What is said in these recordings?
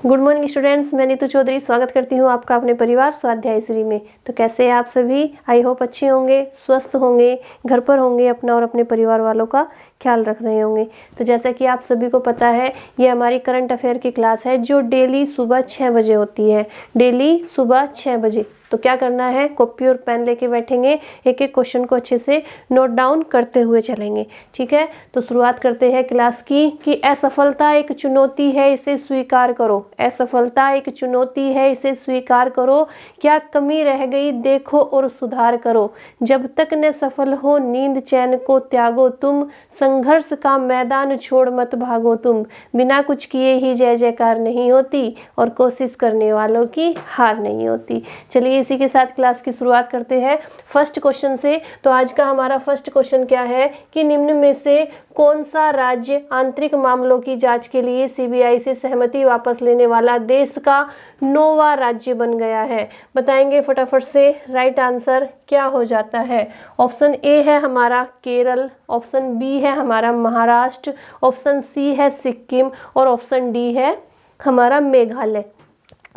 Good morning students, मैं नीतू चौधरी स्वागत करती हूँ आपका अपने परिवार स्वाध्याय श्री में। तो कैसे हैं आप सभी? आई होप अच्छे होंगे, स्वस्थ होंगे, घर पर होंगे, अपना और अपने परिवार वालों का ख्याल रख रहे होंगे। तो जैसा कि आप सभी को पता है, ये हमारी करंट अफेयर की क्लास है जो डेली सुबह 6 बजे होती है। डेली सुबह 6 बजे। तो क्या करना है, कॉपी और पेन लेके बैठेंगे, एक एक क्वेश्चन को अच्छे से नोट डाउन करते हुए चलेंगे। ठीक है, तो शुरुआत करते हैं क्लास की कि असफलता एक चुनौती है, इसे स्वीकार करो। असफलता एक चुनौती है, इसे स्वीकार करो। क्या कमी रह गई देखो और सुधार करो। जब तक न सफल हो नींद चैन को त्यागो तुम। संघर्ष का मैदान छोड़ मत भागो तुम। बिना कुछ किए ही जय जयकार नहीं होती और कोशिश करने वालों की हार नहीं होती। चलिए इसी के साथ क्लास की शुरुआत करते हैं फर्स्ट क्वेश्चन से। तो आज का हमारा फर्स्ट क्वेश्चन क्या है कि निम्न में से कौन सा राज्य आंतरिक मामलों की जांच के लिए सीबीआई से सहमति वापस लेने वाला देश का 9वां राज्य बन गया है? बताएंगे फटाफट से। राइट आंसर क्या हो जाता है? ऑप्शन ए है हमारा केरल, ऑप्शन बी है हमारा महाराष्ट्र, ऑप्शन सी है सिक्किम और ऑप्शन डी है हमारा मेघालय।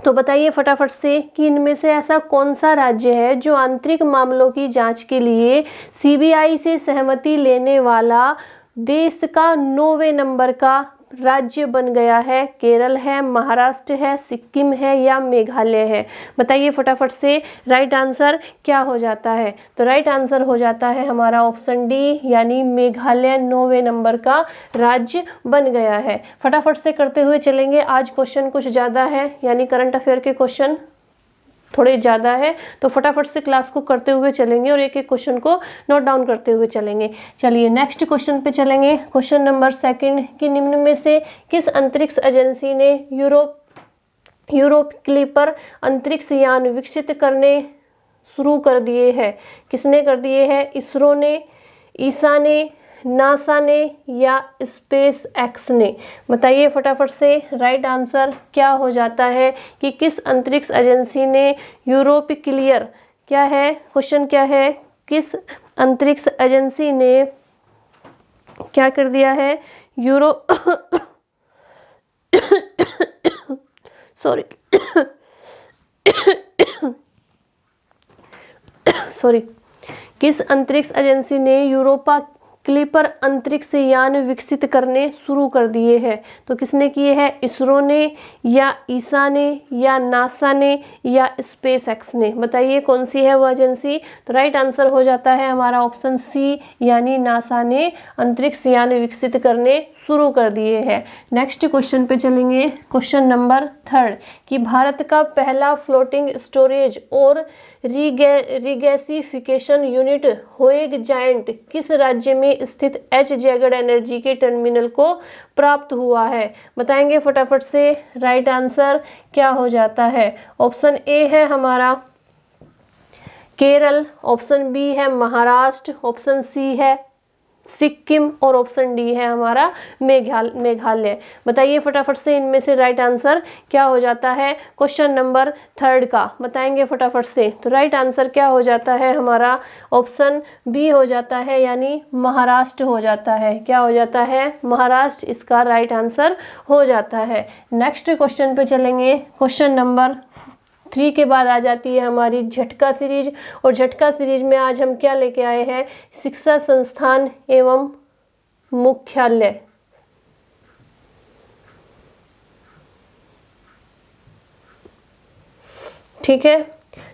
तो बताइए फटाफट से कि इनमें से ऐसा कौन सा राज्य है जो आंतरिक मामलों की जांच के लिए सीबीआई से सहमति लेने वाला देश का 9वें नंबर का राज्य बन गया है? केरल है, महाराष्ट्र है, सिक्किम है या मेघालय है? बताइए फटाफट से राइट आंसर क्या हो जाता है? तो राइट आंसर हो जाता है हमारा ऑप्शन डी, यानी मेघालय 9वें नंबर का राज्य बन गया है। फटाफट से करते हुए चलेंगे। आज क्वेश्चन कुछ ज़्यादा है, यानी करंट अफेयर के क्वेश्चन थोड़े ज़्यादा है, तो फटाफट से क्लास को करते हुए चलेंगे और एक एक क्वेश्चन को नोट डाउन करते हुए चलेंगे। चलिए नेक्स्ट क्वेश्चन पे चलेंगे। क्वेश्चन नंबर 2 कि निम्न में से किस अंतरिक्ष एजेंसी ने यूरोप क्लिपर अंतरिक्ष यान विकसित करने शुरू कर दिए हैं? किसने कर दिए हैं? इसरो ने, ईसा ने, नासा ने या स्पेस एक्स ने? बताइए फटाफट से राइट आंसर क्या हो जाता है कि किस अंतरिक्ष एजेंसी ने यूरोप क्लियर, क्या है क्वेश्चन, क्या है, किस अंतरिक्ष एजेंसी ने क्या कर दिया है? सॉरी किस अंतरिक्ष एजेंसी ने यूरोपा क्लिपर अंतरिक्ष यान विकसित करने शुरू कर दिए हैं? तो किसने किए हैं? इसरो ने या ईसा ने या नासा ने या स्पेस एक्स ने? बताइए कौन सी है वो एजेंसी? तो राइट आंसर हो जाता है हमारा ऑप्शन सी, यानी नासा ने अंतरिक्ष यान विकसित करने शुरू कर दिए हैं। नेक्स्ट क्वेश्चन पे चलेंगे। क्वेश्चन नंबर 3 कि भारत का पहला फ्लोटिंग स्टोरेज और रिगैसिफिकेशन यूनिट होएग जायंट किस राज्य में स्थित एच जैगड एनर्जी के टर्मिनल को प्राप्त हुआ है? बताएंगे फटाफट से राइट आंसर क्या हो जाता है? ऑप्शन ए है हमारा केरल, ऑप्शन बी है महाराष्ट्र, ऑप्शन सी है सिक्किम और ऑप्शन डी है हमारा मेघालय। बताइए फटाफट से इनमें से राइट आंसर क्या हो जाता है क्वेश्चन नंबर 3 का? बताएंगे फटाफट से। तो राइट आंसर क्या हो जाता है हमारा? ऑप्शन बी हो जाता है, यानी महाराष्ट्र हो जाता है। क्या हो जाता है? महाराष्ट्र इसका राइट आंसर हो जाता है। नेक्स्ट क्वेश्चन पे चलेंगे। क्वेश्चन नंबर 3 के बाद आ जाती है हमारी झटका सीरीज, और झटका सीरीज में आज हम क्या लेके आए हैं? शिक्षा संस्थान एवं मुख्यालय। ठीक है,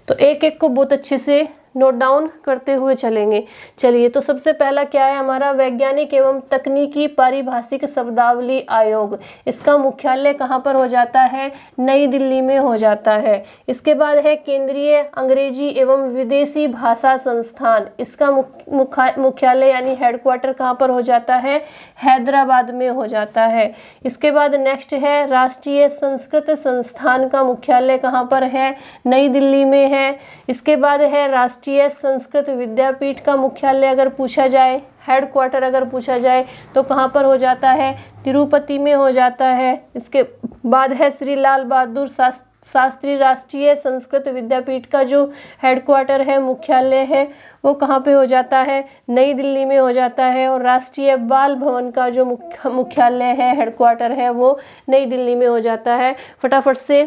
तो एक एक को बहुत अच्छे से नोट डाउन करते हुए चलेंगे। चलिए, तो सबसे पहला क्या है हमारा? वैज्ञानिक एवं तकनीकी पारिभाषिक शब्दावली आयोग। इसका मुख्यालय कहाँ पर हो जाता है? नई दिल्ली में हो जाता है। इसके बाद है केंद्रीय अंग्रेजी एवं विदेशी भाषा संस्थान। इसका मुख्यालय यानी हेडक्वार्टर कहाँ पर हो जाता है? हैदराबाद में हो जाता है। इसके बाद नेक्स्ट है राष्ट्रीय संस्कृत संस्थान का मुख्यालय कहाँ पर है? नई दिल्ली में है। इसके बाद है राष्ट्रीय संस्कृत विद्यापीठ का मुख्यालय अगर पूछा जाए, हेडक्वार्टर अगर पूछा जाए तो कहाँ पर हो जाता है? तिरुपति में हो जाता है। इसके बाद है श्री लाल बहादुर शास्त्री शास्त्री राष्ट्रीय संस्कृत विद्यापीठ का जो हेडक्वार्टर है, मुख्यालय है, वो कहाँ पे हो जाता है, नई दिल्ली में हो जाता है। और राष्ट्रीय बाल भवन का जो मुख्यालय है, हेडक्वार्टर है, वो नई दिल्ली में हो जाता है। फटाफट से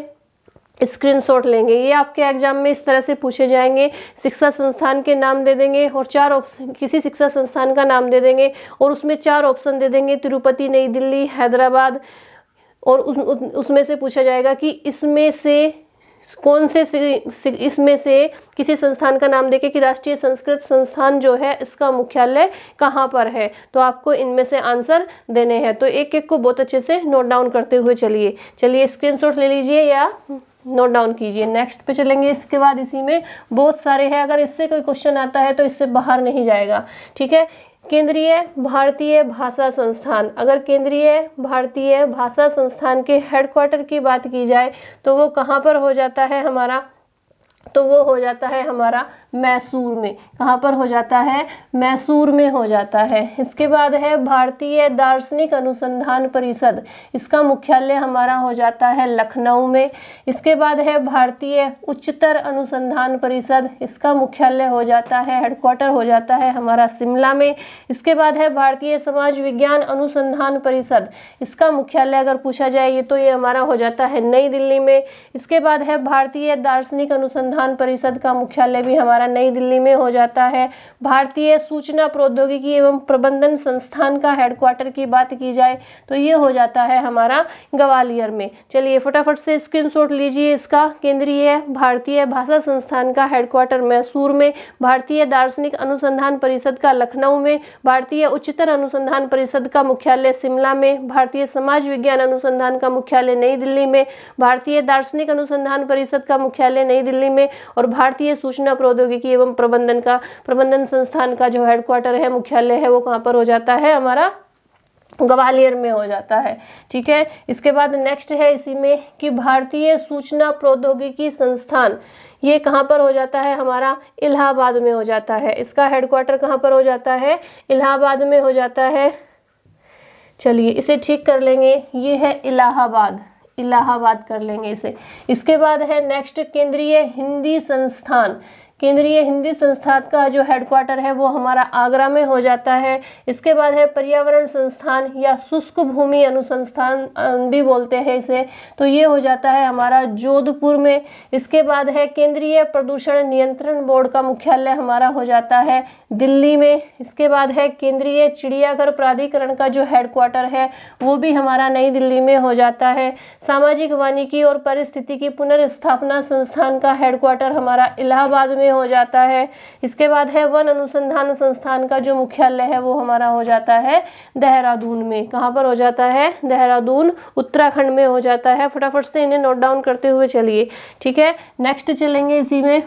स्क्रीनशॉट लेंगे। ये आपके एग्जाम में इस तरह से पूछे जाएंगे, शिक्षा संस्थान के नाम दे देंगे और 4 ऑप्शन, किसी शिक्षा संस्थान का नाम दे देंगे और उसमें 4 ऑप्शन दे देंगे, तिरुपति, नई दिल्ली, हैदराबाद। और उसमें से पूछा जाएगा कि इसमें से कौन से इसमें से किसी संस्थान का नाम देके कि राष्ट्रीय संस्कृत संस्थान जो है इसका मुख्यालय कहाँ पर है। तो आपको इनमें से आंसर देने हैं। तो एक एक को बहुत अच्छे से नोट डाउन करते हुए चलिए स्क्रीनशॉट ले लीजिए या नोट डाउन कीजिए। नेक्स्ट पे चलेंगे। इसके बाद इसी में बहुत सारे हैं, अगर इससे कोई क्वेश्चन आता है तो इससे बाहर नहीं जाएगा, ठीक है। केंद्रीय भारतीय भाषा संस्थान, अगर केंद्रीय भारतीय भाषा संस्थान के हेडक्वार्टर की बात की जाए तो वो कहाँ पर हो जाता है हमारा, तो वो हो जाता है हमारा मैसूर में। कहाँ पर हो जाता है, मैसूर में हो जाता है। इसके बाद है भारतीय दार्शनिक अनुसंधान परिषद, इसका मुख्यालय हमारा हो जाता है लखनऊ में। इसके बाद है भारतीय उच्चतर अनुसंधान परिषद, इसका मुख्यालय हो जाता है, हेडक्वार्टर हो जाता है हमारा शिमला में। इसके बाद है भारतीय समाज विज्ञान अनुसंधान परिषद, इसका मुख्यालय अगर पूछा जाए तो ये हमारा हो जाता है नई दिल्ली में। इसके बाद है भारतीय दार्शनिक अनुसंधान परिषद का मुख्यालय भी हमारा नई दिल्ली में हो जाता है। भारतीय सूचना प्रौद्योगिकी एवं प्रबंधन संस्थान का हेडक्वार्टर की बात की जाए तो ये हो जाता है हमारा ग्वालियर में। चलिए फटाफट से स्क्रीनशॉट लीजिए इसका। केंद्रीय भारतीय भाषा संस्थान का हेडक्वार्टर मैसूर में, भारतीय दार्शनिक अनुसंधान परिषद का लखनऊ में, भारतीय उच्चतर अनुसंधान परिषद का मुख्यालय शिमला में, भारतीय समाज विज्ञान अनुसंधान का मुख्यालय नई दिल्ली में, भारतीय दार्शनिक अनुसंधान परिषद का मुख्यालय नई दिल्ली में और भारतीय सूचना प्रौद्योगिकी एवं प्रबंधन संस्थान का जो हेडक्वार्टर है, मुख्यालय है, वो कहाँ पर हो जाता है हमारा ग्वालियर में हो जाता है, ठीक है। इसके बाद नेक्स्ट है इसी में कि भारतीय सूचना प्रौद्योगिकी संस्थान, ये कहाँ पर हो जाता है हमारा, इलाहाबाद में हो जाता है। इसका हेडक्वार्टर कहाँ पर हो जाता है, इलाहाबाद में हो जाता है। चलिए इसे ठीक कर लेंगे, ये है इलाहाबाद, इलाहाबाद कर लेंगे इसे। इसके बाद है नेक्स्ट केंद्रीय हिंदी संस्थान, केंद्रीय हिंदी संस्थान का जो हेडक्वार्टर है वो हमारा आगरा में हो जाता है। इसके बाद है पर्यावरण संस्थान या शुष्क भूमि अनुसंधान भी बोलते हैं इसे, तो ये हो जाता है हमारा जोधपुर में। इसके बाद है केंद्रीय प्रदूषण नियंत्रण बोर्ड का मुख्यालय हमारा हो जाता है दिल्ली में। इसके बाद है केंद्रीय चिड़ियाघर प्राधिकरण का जो हेडक्वार्टर है वो भी हमारा नई दिल्ली में हो जाता है। सामाजिक वानिकी और पारिस्थितिकी पुनर्स्थापना संस्थान का हेडक्वार्टर हमारा इलाहाबाद में हो जाता है। इसके बाद है वन अनुसंधान संस्थान का जो मुख्यालय है वो हमारा हो जाता है देहरादून में। कहाँ पर हो जाता है, देहरादून उत्तराखंड में हो जाता है। फटाफट से इन्हें नोट डाउन करते हुए चलिए, ठीक है। नेक्स्ट चलेंगे इसी में,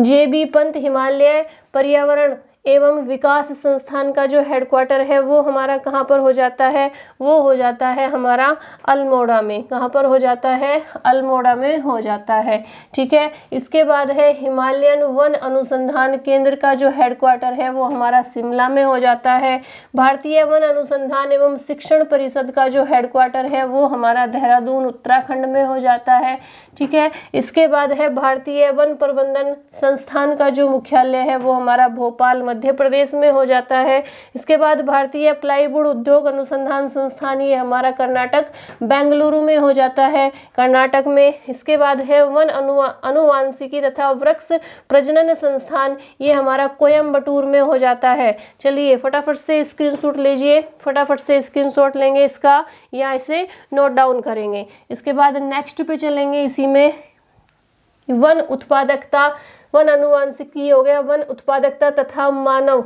JB पंत हिमालय पर्यावरण एवं विकास संस्थान का जो हेडक्वार्टर है वो हमारा कहाँ पर हो जाता है, वो हो जाता है हमारा अल्मोड़ा में। कहाँ पर हो जाता है, अल्मोड़ा में हो जाता है, ठीक है। इसके बाद है हिमालयन वन अनुसंधान केंद्र का जो हेडक्वार्टर है वो हमारा शिमला में हो जाता है। भारतीय वन अनुसंधान एवं शिक्षण परिषद का जो हेडक्वार्टर है वो हमारा देहरादून उत्तराखंड में हो जाता है, ठीक है। इसके बाद है भारतीय वन प्रबंधन संस्थान का जो मुख्यालय है वो हमारा भोपाल मध्य प्रदेश में हो जाता है। इसके बाद भारतीय प्लाईवुड उद्योग अनुसंधान संस्थान, ये हमारा कर्नाटक बेंगलुरु में हो जाता है, कर्नाटक में। इसके बाद है वन अनुवांशिकी तथा वृक्ष प्रजनन संस्थान, ये हमारा कोयम्बटूर में हो जाता है। चलिए फटाफट से स्क्रीनशॉट लीजिए, फटाफट से स्क्रीनशॉट लेंगे इसका या इसे नोट डाउन करेंगे। इसके बाद नेक्स्ट पे चलेंगे इसी में, वन उत्पादकता, वन अनुवांशिकी हो गया, वन उत्पादकता तथा मानव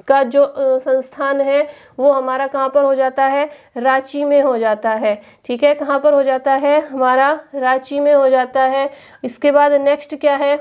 का जो संस्थान है वो हमारा कहाँ पर हो जाता है, रांची में हो जाता है, ठीक है। कहाँ पर हो जाता है हमारा, रांची में हो जाता है। इसके बाद नेक्स्ट क्या है,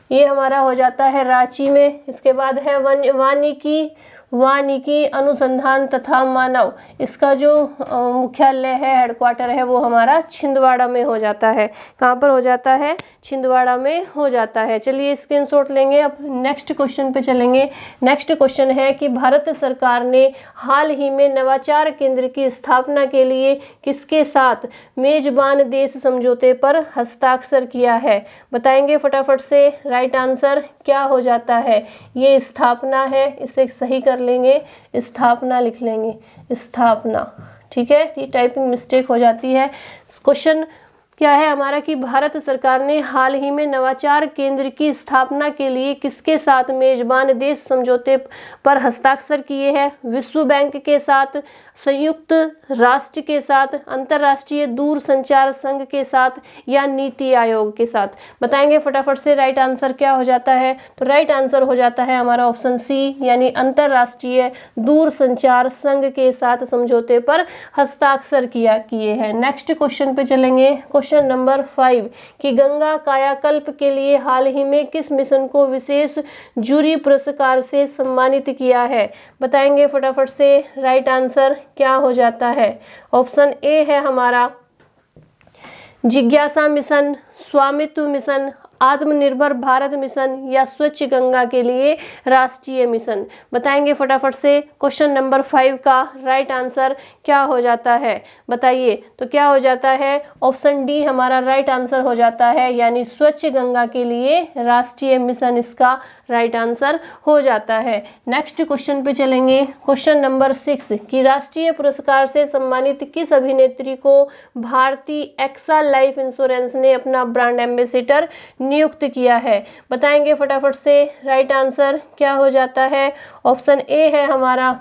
ये हमारा हो जाता है रांची में। इसके बाद है वानिकी वानिकी अनुसंधान तथा मानव, इसका जो मुख्यालय है, हेडक्वार्टर है, वो हमारा छिंदवाड़ा में हो जाता है। कहाँ पर हो जाता है? छिंदवाड़ा में हो जाता है। चलिए स्क्रीनशॉट लेंगे। अब नेक्स्ट क्वेश्चन पे चलेंगे। नेक्स्ट क्वेश्चन है कि भारत सरकार ने हाल ही में नवाचार केंद्र की स्थापना के लिए किसके साथ मेजबान देश समझौते पर हस्ताक्षर किया है? बताएंगे फटाफट से। राइट आंसर क्या हो जाता है? ये स्थापना है, इसे सही कर लेंगे, स्थापना लिख लेंगे, स्थापना। ठीक है, ये टाइपिंग मिस्टेक हो जाती है। क्वेश्चन क्या है हमारा कि भारत सरकार ने हाल ही में नवाचार केंद्र की स्थापना के लिए किसके साथ मेजबान देश समझौते पर हस्ताक्षर किए हैं? विश्व बैंक के साथ, संयुक्त राष्ट्र के साथ, अंतर्राष्ट्रीय दूर संचार संघ के साथ या नीति आयोग के साथ? बताएंगे फटाफट से। राइट आंसर क्या हो जाता है? तो राइट आंसर हो जाता है हमारा ऑप्शन सी, यानी अंतर्राष्ट्रीय दूर संचार संघ के साथ समझौते पर हस्ताक्षर किए हैं। नेक्स्ट क्वेश्चन पे चलेंगे। क्वेश्चन नंबर 5 कि गंगा कायाकल्प के लिए हाल ही में किस मिशन को विशेष जूरी पुरस्कार से सम्मानित किया है? बताएंगे फटाफट से। राइट आंसर क्या हो जाता है? ऑप्शन ए है हमारा जिज्ञासा मिशन, स्वामित्व मिशन, आत्मनिर्भर भारत मिशन या स्वच्छ गंगा के लिए राष्ट्रीय मिशन। बताएंगे फटाफट से। क्वेश्चन नंबर 5 का राइट आंसर क्या हो जाता है? बताइए। तो क्या हो जाता है? ऑप्शन डी हमारा राइट आंसर हो जाता है, यानी स्वच्छ गंगा के लिए राष्ट्रीय मिशन इसका राइट आंसर हो जाता है। नेक्स्ट क्वेश्चन पे चलेंगे। क्वेश्चन नंबर 6 कि राष्ट्रीय पुरस्कार से सम्मानित किस अभिनेत्री को भारतीय एक्सा लाइफ इंश्योरेंस ने अपना ब्रांड एम्बेसडर नियुक्त किया है? बताएंगे फटाफट से। राइट आंसर क्या हो जाता है? ऑप्शन ए है हमारा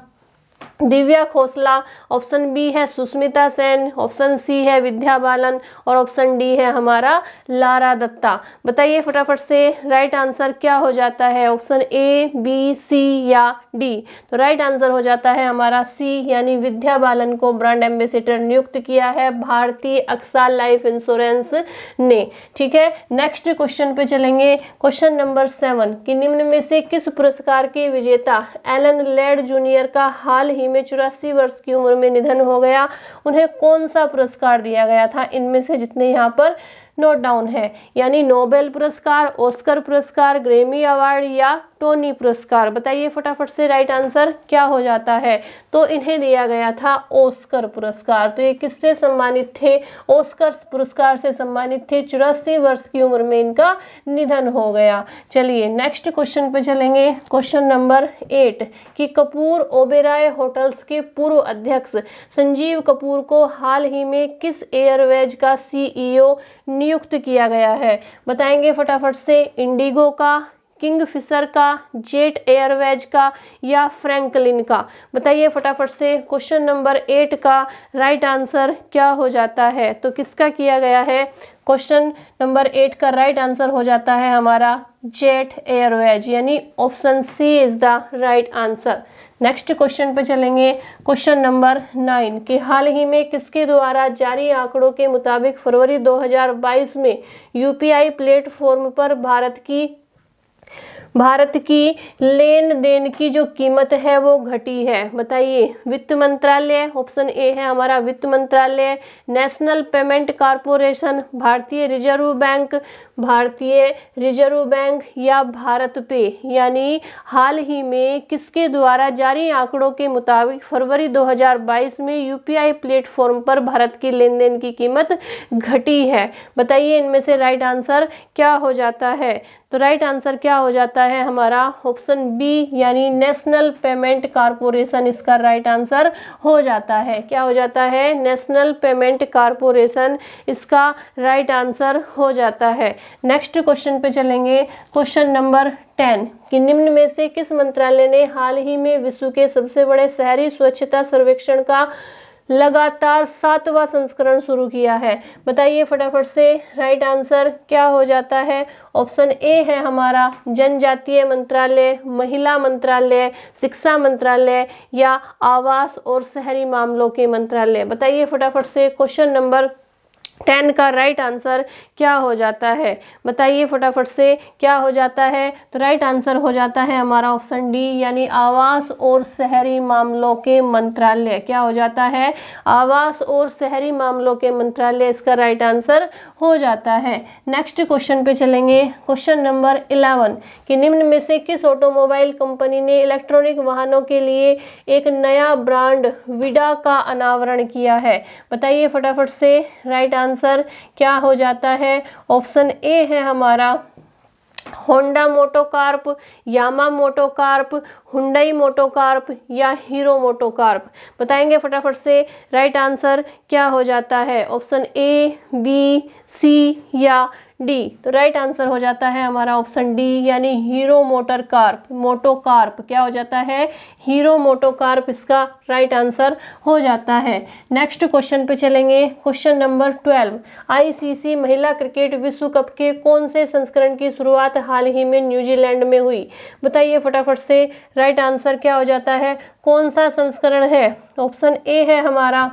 दिव्या खोसला, ऑप्शन बी है सुष्मिता सेन, ऑप्शन सी है विद्या बालन और ऑप्शन डी है हमारा लारा दत्ता। बताइए फटाफट से। राइट आंसर क्या हो जाता है? ऑप्शन ए, बी, सी या डी? तो राइट आंसर हो जाता है हमारा सी, यानी विद्या बालन को ब्रांड एम्बेसडर नियुक्त किया है भारतीय एक्सा लाइफ इंश्योरेंस ने। ठीक है, नेक्स्ट क्वेश्चन पे चलेंगे। क्वेश्चन नंबर 7 कि निम्न में से किस पुरस्कार के विजेता एलन लेड जूनियर का हाल ही में 84 वर्ष की उम्र में निधन हो गया? उन्हें कौन सा पुरस्कार दिया गया था? इनमें से जितने यहाँ पर नोट डाउन है, यानी नोबेल पुरस्कार, ऑस्कर पुरस्कार, ग्रेमी अवार्ड या टोनी पुरस्कार? बताइए फटाफट से। राइट आंसर क्या हो जाता है? तो इन्हें दिया गया था ऑस्कर पुरस्कार। तो ये किससे सम्मानित थे? ऑस्कर पुरस्कार से सम्मानित थे। 84 वर्ष की उम्र में इनका निधन हो गया। चलिए नेक्स्ट क्वेश्चन पे चलेंगे। क्वेश्चन नंबर 8 कि कपूर ओबेरॉय होटल्स के पूर्व अध्यक्ष संजीव कपूर को हाल ही में किस एयरवेज का सीईओ नियुक्त किया गया है? बताएंगे फटाफट से। इंडिगो का, किंगफिशर का, जेट एयरवेज का या फ्रैंकलिन का? बताइए फटाफट से। क्वेश्चन नंबर 8 का राइट आंसर क्या हो जाता है? तो किसका किया गया है? क्वेश्चन नंबर 8 का राइट आंसर हो जाता है हमारा जेट एयरवेज, यानी option C is the right answer. Next question पे चलेंगे। क्वेश्चन नंबर 9 कि हाल ही में किसके द्वारा जारी आंकड़ों के मुताबिक फरवरी 2022 में यूपीआई प्लेटफॉर्म पर भारत की लेन देन की जो कीमत है वो घटी है? बताइए। वित्त मंत्रालय, ऑप्शन ए है हमारा वित्त मंत्रालय, नेशनल पेमेंट कॉर्पोरेशन, भारतीय रिजर्व बैंक या भारत पे? यानी हाल ही में किसके द्वारा जारी आंकड़ों के मुताबिक फरवरी 2022 में यूपीआई प्लेटफॉर्म पर भारत की लेन देन की कीमत घटी है? बताइए इनमें से राइट आंसर क्या हो जाता है? तो राइट आंसर क्या हो जाता है हमारा? ऑप्शन बी, यानी नेशनल पेमेंट कॉर्पोरेशन इसका राइट आंसर हो जाता है। क्या हो जाता है? नेशनल पेमेंट कॉर्पोरेशन इसका राइट आंसर हो जाता है। नेक्स्ट क्वेश्चन पे चलेंगे। क्वेश्चन नंबर 10 कि निम्न में से किस मंत्रालय ने हाल ही में विश्व के सबसे बड़े शहरी स्वच्छता सर्वेक्षण का लगातार 7वां संस्करण शुरू किया है? बताइए फटाफट से। राइट आंसर क्या हो जाता है? ऑप्शन ए है हमारा जनजातीय मंत्रालय, महिला मंत्रालय, शिक्षा मंत्रालय या आवास और शहरी मामलों के मंत्रालय? बताइए फटाफट से। क्वेश्चन नंबर 10 का राइट आंसर क्या हो जाता है? बताइए फटाफट से, क्या हो जाता है? तो राइट आंसर हो जाता है हमारा ऑप्शन डी, यानी आवास और शहरी मामलों के मंत्रालय। क्या हो जाता है? आवास और शहरी मामलों के मंत्रालय इसका राइट आंसर हो जाता है। नेक्स्ट क्वेश्चन पे चलेंगे, क्वेश्चन नंबर 11 कि निम्न में से किस ऑटोमोबाइल कंपनी ने इलेक्ट्रॉनिक वाहनों के लिए एक नया ब्रांड विडा का अनावरण किया है? बताइए फटाफट से, राइट आंसर क्या हो जाता है? ऑप्शन ए है हमारा होंडा मोटोकॉर्प, यामा मोटोकॉर्प, हुंडई मोटोकॉर्प या हीरो मोटोकॉर्प। बताएंगे फटाफट से, राइट आंसर क्या हो जाता है? ऑप्शन ए, बी, सी या डी। तो राइट आंसर हो जाता है हमारा ऑप्शन डी, यानी हीरो मोटोकॉर्प। क्या हो जाता है? हीरो मोटोकॉर्प इसका राइट आंसर हो जाता है। नेक्स्ट क्वेश्चन पे चलेंगे, क्वेश्चन नंबर 12 आईसीसी महिला क्रिकेट विश्व कप के कौन से संस्करण की शुरुआत हाल ही में न्यूजीलैंड में हुई? बताइए फटाफट से, राइट आंसर क्या हो जाता है? कौन सा संस्करण है? ऑप्शन ए है हमारा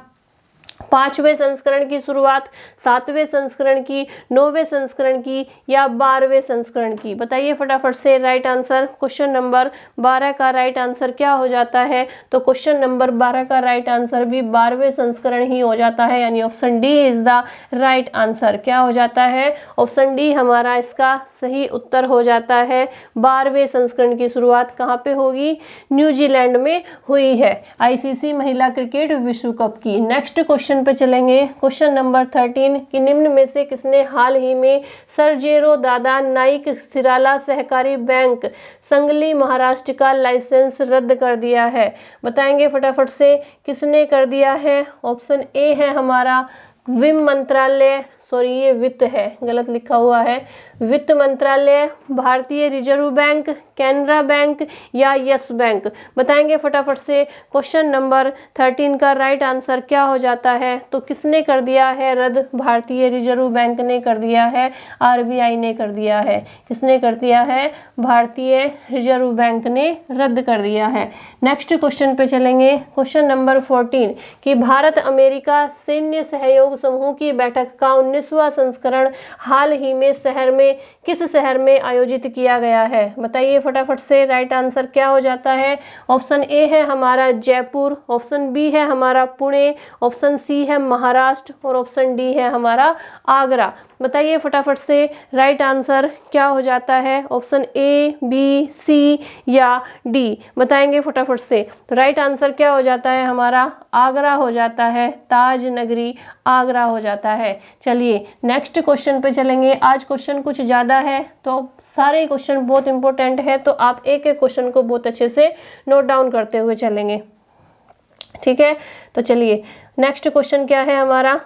5वें संस्करण की शुरुआत, 7वें संस्करण की, 9वें संस्करण की या 12वें संस्करण की। बताइए फटाफट से, राइट आंसर। क्वेश्चन नंबर 12 का राइट आंसर क्या हो जाता है? तो क्वेश्चन नंबर 12 का राइट आंसर भी 12वें संस्करण ही हो जाता है, यानी option D is the right answer. क्या हो जाता है? ऑप्शन डी हमारा इसका सही उत्तर हो जाता है। 12वें संस्करण की शुरुआत कहाँ पे होगी? न्यूजीलैंड में हुई है, आईसीसी महिला क्रिकेट विश्व कप की। नेक्स्ट क्वेश्चन पे चलेंगे, क्वेश्चन नंबर 13 कि निम्न में से किसने हाल ही में सर्जेरो दादा नाइक सिराला सहकारी बैंक संगली महाराष्ट्र का लाइसेंस रद्द कर दिया है? बताएंगे फटाफट से, किसने कर दिया है? ऑप्शन ए है हमारा विम मंत्रालय, सॉरी ये वित्त है, गलत लिखा हुआ है, वित्त मंत्रालय, भारतीय रिजर्व बैंक, कैनरा बैंक या यस बैंक। बताएंगे फटाफट से, क्वेश्चन नंबर 13 का राइट आंसर क्या हो जाता है? तो किसने कर दिया है रद्द? भारतीय रिजर्व बैंक ने कर दिया है, आरबीआई ने कर दिया है। किसने कर दिया है? भारतीय रिजर्व बैंक ने रद्द कर दिया है। नेक्स्ट क्वेश्चन पे चलेंगे, क्वेश्चन नंबर 14 कि भारत अमेरिका सैन्य सहयोग समूह की बैठक का 19वां संस्करण हाल ही में किस शहर में आयोजित किया गया है? बताइए फटाफट से, राइट आंसर क्या हो जाता है? ऑप्शन ए है हमारा जयपुर, ऑप्शन बी है हमारा पुणे, ऑप्शन सी है महाराष्ट्र और ऑप्शन डी है हमारा आगरा। बताइए फटाफट से, राइट आंसर क्या हो जाता है? ऑप्शन ए, बी, सी या डी। बताएंगे फटाफट से, तो राइट आंसर क्या हो जाता है हमारा? आगरा हो जाता है, ताज नगरी आगरा हो जाता है। चलिए नेक्स्ट क्वेश्चन पे चलेंगे। आज क्वेश्चन कुछ ज्यादा है तो सारे क्वेश्चन बहुत इंपॉर्टेंट है, तो आप एक एक क्वेश्चन को बहुत अच्छे से नोट डाउन करते हुए चलेंगे, ठीक है? तो चलिए नेक्स्ट क्वेश्चन क्या है हमारा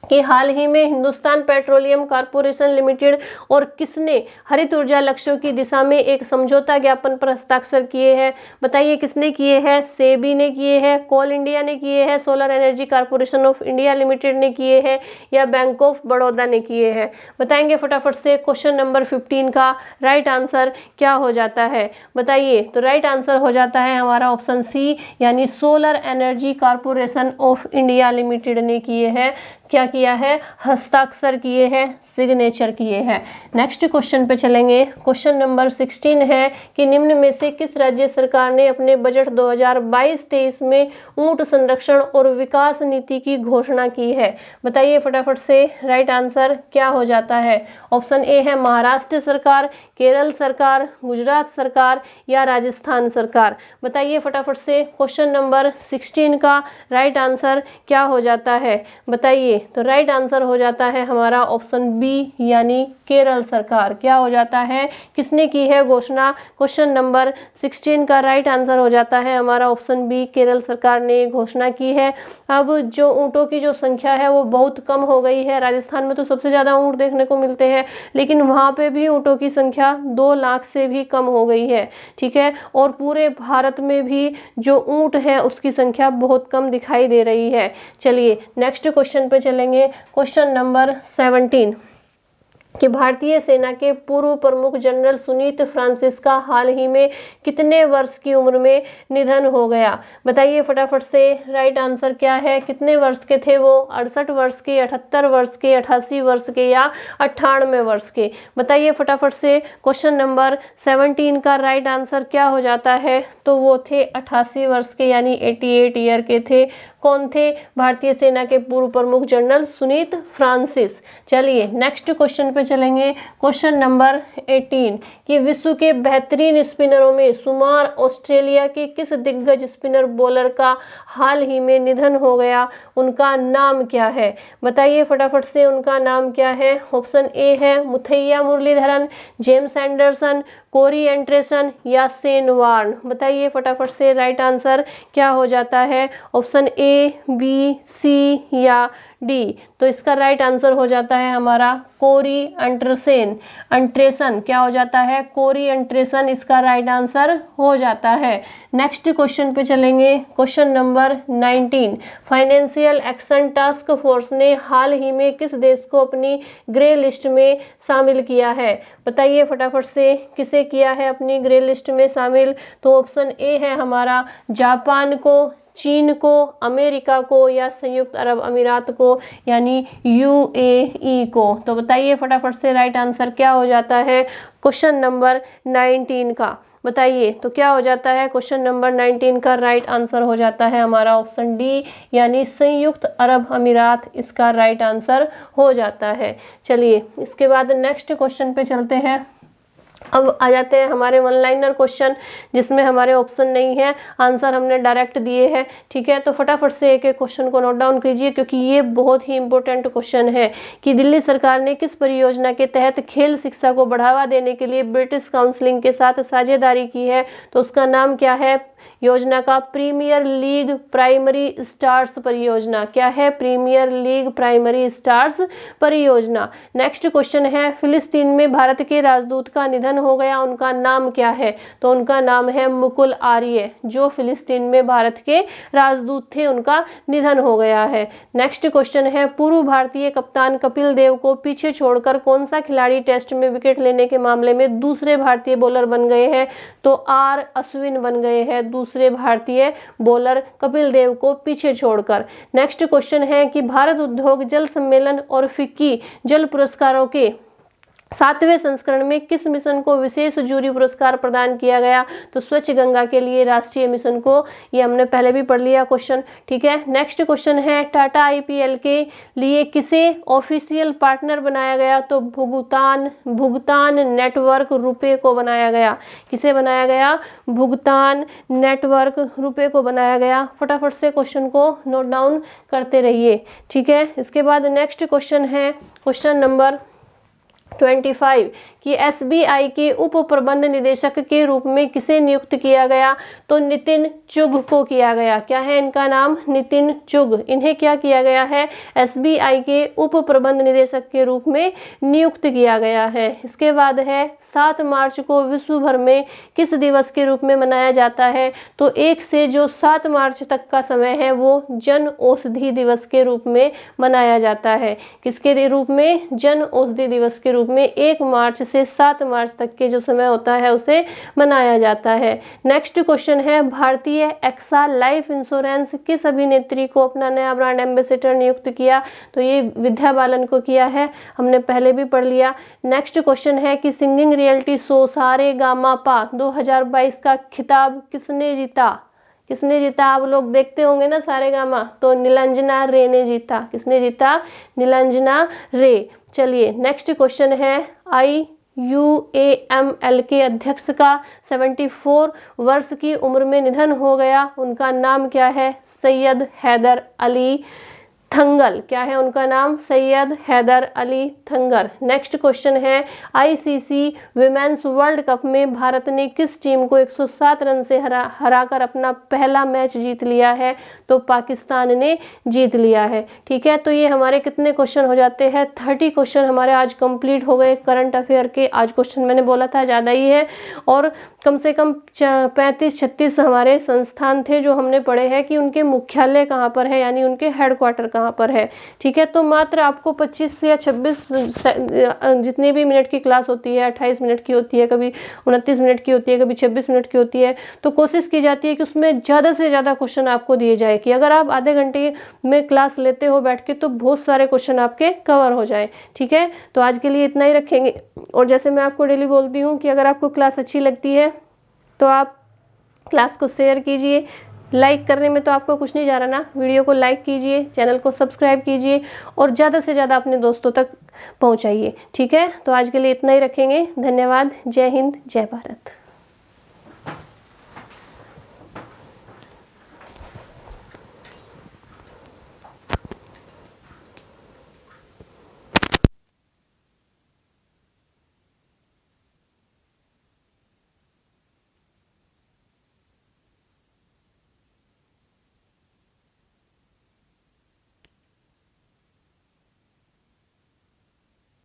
कि हाल ही में हिंदुस्तान पेट्रोलियम कॉर्पोरेशन लिमिटेड और किसने हरित ऊर्जा लक्ष्यों की दिशा में एक समझौता ज्ञापन पर हस्ताक्षर किए हैं? बताइए किसने किए हैं? सेबी ने किए हैं, कोल इंडिया ने किए हैं, solar energy corporation of India limited ने किए हैं या बैंक ऑफ बड़ौदा ने किए हैं? बताएंगे फटाफट से, क्वेश्चन नंबर 15 का राइट आंसर क्या हो जाता है? बताइए। तो राइट आंसर हो जाता है हमारा ऑप्शन सी, यानी solar energy corporation of India limited ने किए हैं। क्या किया है? हस्ताक्षर किए हैं, सिग्नेचर किए हैं। नेक्स्ट क्वेश्चन पे चलेंगे, क्वेश्चन नंबर 16 है कि निम्न में से किस राज्य सरकार ने अपने बजट 2022-23 में ऊंट संरक्षण और विकास नीति की घोषणा की है? बताइए फटाफट से, राइट आंसर क्या हो जाता है? ऑप्शन ए है महाराष्ट्र सरकार, केरल सरकार, गुजरात सरकार या राजस्थान सरकार। बताइए फटाफट से, क्वेश्चन नंबर 16 का राइट आंसर क्या हो जाता है? बताइए। तो राइट आंसर हो जाता है हमारा ऑप्शन बी, यानी केरल सरकार। क्या हो जाता है? किसने की है घोषणा? क्वेश्चन नंबर 16 का राइट आंसर हो जाता है हमारा ऑप्शन बी, केरल सरकार ने घोषणा की है। अब जो ऊँटों की जो संख्या है वो बहुत कम हो गई है। राजस्थान में तो सबसे ज्यादा ऊँट देखने को मिलते हैं, लेकिन वहां पे भी ऊँटों की संख्या 2 लाख से भी कम हो गई है, ठीक है? और पूरे भारत में भी जो ऊँट है उसकी संख्या बहुत कम दिखाई दे रही है। चलिए नेक्स्ट क्वेश्चन पे चलेंगे, क्वेश्चन नंबर 17 कि भारतीय सेना के पूर्व प्रमुख जनरल सुनीत फ्रांसिस का हाल ही में कितने वर्ष की उम्र में निधन हो गया? बताइए फटाफट से, राइट आंसर क्या है? कितने वर्ष के थे वो? 68 वर्ष के, 78 वर्ष के, 88 वर्ष के या 98 वर्ष के? बताइए फटाफट से। क्वेश्चन नंबर 17 का राइट आंसर क्या हो जाता है? तो वो थे 88 वर्ष के, यानी 88 ईयर के थे। कौन थे? भारतीय सेना के पूर्व प्रमुख जनरल सुनीत फ्रांसिस। चलिए नेक्स्ट क्वेश्चन पे चलेंगे। क्वेश्चन नंबर 18 कि विश्व के बेहतरीन स्पिनरों में शुमार ऑस्ट्रेलिया के किस दिग्गज स्पिनर बॉलर का हाल ही में निधन हो गया? उनका नाम क्या है? बताइए फटाफट से, उनका नाम क्या है? ऑप्शन ए है Muttiah Muralitharan, James Anderson, Corey Anderson या शेन वॉर्न। बताइए फटाफट से, राइट आंसर क्या हो जाता है? ऑप्शन ए, बी, सी या डी? तो इसका राइट आंसर हो जाता है हमारा कोरी एंडरसन। क्या हो जाता है? कोरी एंडरसन इसका राइट आंसर हो जाता है। नेक्स्ट क्वेश्चन पे चलेंगे। Question number 19 financial action task force ने हाल ही में किस देश को अपनी ग्रे लिस्ट में शामिल किया है? बताइए फटाफट से, किसे किया है अपनी ग्रे लिस्ट में शामिल? तो ऑप्शन ए है हमारा जापान को, चीन को, अमेरिका को या संयुक्त अरब अमीरात को, यानी यूएई को। तो बताइए फटाफट से, राइट आंसर क्या हो जाता है क्वेश्चन नंबर 19 का? बताइए तो क्या हो जाता है? क्वेश्चन नंबर 19 का राइट आंसर हो जाता है हमारा ऑप्शन डी, यानी संयुक्त अरब अमीरात इसका राइट आंसर हो जाता है। चलिए इसके बाद नेक्स्ट क्वेश्चन पे चलते हैं। अब आ जाते हैं हमारे वन लाइनर क्वेश्चन, जिसमें हमारे ऑप्शन नहीं है, आंसर हमने डायरेक्ट दिए हैं। ठीक है, तो फटाफट से एक एक क्वेश्चन को नोट डाउन कीजिए, क्योंकि ये बहुत ही इंपॉर्टेंट क्वेश्चन है कि दिल्ली सरकार ने किस परियोजना के तहत खेल शिक्षा को बढ़ावा देने के लिए ब्रिटिश काउंसिल के साथ साझेदारी की है? तो उसका नाम क्या है योजना का? प्रीमियर लीग प्राइमरी स्टार्स परियोजना। क्या है? प्रीमियर लीग प्राइमरी स्टार्स परियोजना। नेक्स्ट क्वेश्चन है, फिलिस्तीन में भारत के राजदूत का निधन हो गया, उनका नाम क्या है? तो उनका नाम है मुकुल आर्य। जो फिलिस्तीन में भारत के राजदूत थे उनका निधन हो गया है। नेक्स्ट क्वेश्चन है, पूर्व भारतीय कप्तान कपिल देव को पीछे छोड़कर कौन सा खिलाड़ी टेस्ट में विकेट लेने के मामले में दूसरे भारतीय बॉलर बन गए हैं? तो आर अश्विन बन गए हैं दूसरे भारतीय बॉलर कपिल देव को पीछे छोड़कर। नेक्स्ट क्वेश्चन है कि भारत उद्योग जल सम्मेलन और फिक्की जल पुरस्कारों के 7वें संस्करण में किस मिशन को विशेष जूरी पुरस्कार प्रदान किया गया? तो स्वच्छ गंगा के लिए राष्ट्रीय मिशन को। ये हमने पहले भी पढ़ लिया क्वेश्चन। ठीक है, नेक्स्ट क्वेश्चन है, टाटा आईपीएल के लिए किसे ऑफिशियल पार्टनर बनाया गया? तो भुगतान नेटवर्क रुपे को बनाया गया। किसे बनाया गया? भुगतान नेटवर्क रुपे को बनाया गया। फटाफट से क्वेश्चन को नोट डाउन करते रहिए। ठीक है, इसके बाद नेक्स्ट क्वेश्चन है क्वेश्चन नंबर 25 कि एसबीआई के उप प्रबंध निदेशक के रूप में किसे नियुक्त किया गया? तो नितिन चुग को किया गया। क्या है इनका नाम? नितिन चुग। इन्हें क्या किया गया है? एसबीआई के उप प्रबंध निदेशक के रूप में नियुक्त किया गया है। इसके बाद है 7 मार्च को विश्व भर में किस दिवस के रूप में मनाया जाता है? तो 1 से जो 7 मार्च तक का समय है वो जन औषधि दिवस के रूप में मनाया जाता है। किसके रूप में? जन औषधि दिवस के रूप में 1 मार्च से 7 मार्च तक के जो समय होता है उसे मनाया जाता है। नेक्स्ट क्वेश्चन है, भारतीय एक्सा लाइफ इंश्योरेंस किस अभिनेत्री को अपना नया ब्रांड एम्बेसडर नियुक्त किया? तो ये विद्या बालन को किया है, हमने पहले भी पढ़ लिया। नेक्स्ट क्वेश्चन है कि सिंगिंग रियलिटी शो सारेगामापा 2022 का खिताब किसने जीता? किसने जीता? आप लोग देखते होंगे ना सारेगामा, तो नीलांजना रे ने जीता। किसने जीता? नीलांजना रे। चलिए नेक्स्ट क्वेश्चन है, IUAML के अध्यक्ष का 74 वर्ष की उम्र में निधन हो गया, उनका नाम क्या है? सैयद हैदर अली थंगल। क्या है उनका नाम? सैयद हैदर अली थंगर। नेक्स्ट क्वेश्चन है, ICC विमेंस वर्ल्ड कप में भारत ने किस टीम को 107 रन से हराकर अपना पहला मैच जीत लिया है? तो पाकिस्तान ने जीत लिया है। ठीक है, तो ये हमारे कितने क्वेश्चन हो जाते हैं? 30 क्वेश्चन हमारे आज कंप्लीट हो गए करंट अफेयर के। आज क्वेश्चन मैंने बोला था ज़्यादा ही है, और कम से कम 35-36 हमारे संस्थान थे जो हमने पढ़े हैं कि उनके मुख्यालय कहाँ पर है, यानी उनके हेडक्वार्टर कहाँ पर है। ठीक है, तो मात्र आपको 25 या 26 जितने भी मिनट की क्लास होती है, 28 मिनट की होती है, कभी 29 मिनट की होती है, कभी 26 मिनट की होती है, तो कोशिश की जाती है कि उसमें ज़्यादा से ज़्यादा क्वेश्चन आपको दिए जाए कि अगर आप आधे घंटे में क्लास लेते हो बैठ के तो बहुत सारे क्वेश्चन आपके कवर हो जाए। ठीक है, तो आज के लिए इतना ही रखेंगे। और जैसे मैं आपको डेली बोलती हूँ कि अगर आपको क्लास अच्छी लगती है तो आप क्लास को शेयर कीजिए। लाइक करने में तो आपको कुछ नहीं जा रहा ना, वीडियो को लाइक कीजिए, चैनल को सब्सक्राइब कीजिए और ज़्यादा से ज़्यादा अपने दोस्तों तक पहुंचाइए। ठीक है, तो आज के लिए इतना ही रखेंगे। धन्यवाद। जय हिंद, जय भारत।